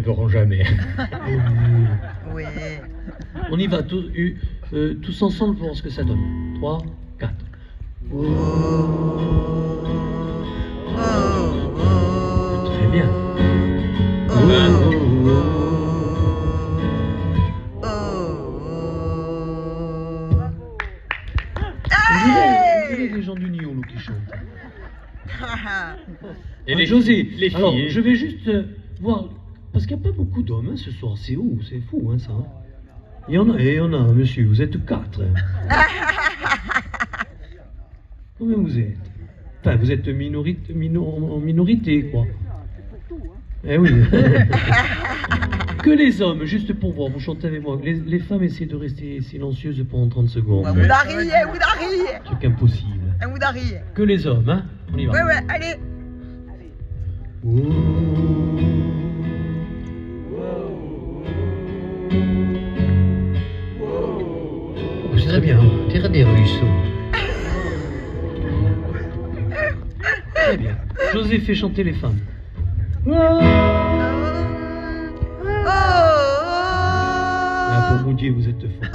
verront jamais. Oui. On y va tous ensemble pour voir ce que ça donne. 3, 4. Très bien. On dirait les gens du Niolo qui chantent. Et les José, les filles. alors, je vais juste voir, parce qu'il n'y a pas beaucoup d'hommes hein, ce soir, c'est fou hein, ça. Hein. Il y en a, monsieur, vous êtes 4. Combien vous êtes? Enfin, vous êtes en minorité, quoi. Eh oui. Que les hommes, juste pour voir, vous chantez avec moi. Les femmes essaient de rester silencieuses pendant 30 secondes. Moudari. Truc impossible. Moudari. Que les hommes, hein. On y va. Ouais, allez. Très bien, on dirait des ruisseaux. Très bien. José fait chanter les femmes. Ah, pour Boudier, vous êtes fort.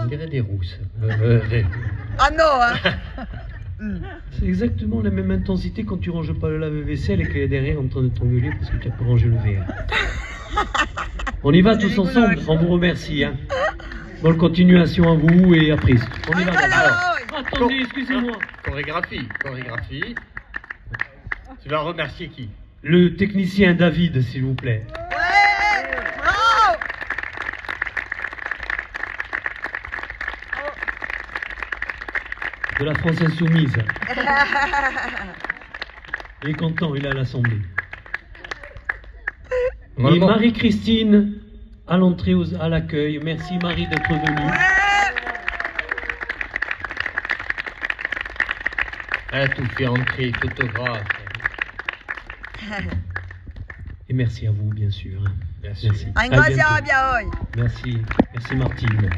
On dirait des rousses. Ah non, hein. C'est exactement la même intensité quand tu ranges pas le lave-vaisselle et qu'elle est derrière en train de t'engueuler parce que tu n'as pas rangé le verre. On y va tous ensemble, on vous remercie. Hein. Bonne continuation à vous et à prise. On y va. Alors, attendez, excusez-moi. Chorégraphie. Tu vas remercier qui? Le technicien David, s'il vous plaît. Ouais, bravo. De la France Insoumise. Il est content, il est à l'Assemblée. Et Marie-Christine à l'entrée, à l'accueil. Merci Marie d'être venue. Elle a tout fait entrer, photographe. Et merci à vous, bien sûr. Merci. Merci. Un grand bien, Merci. Merci Martine.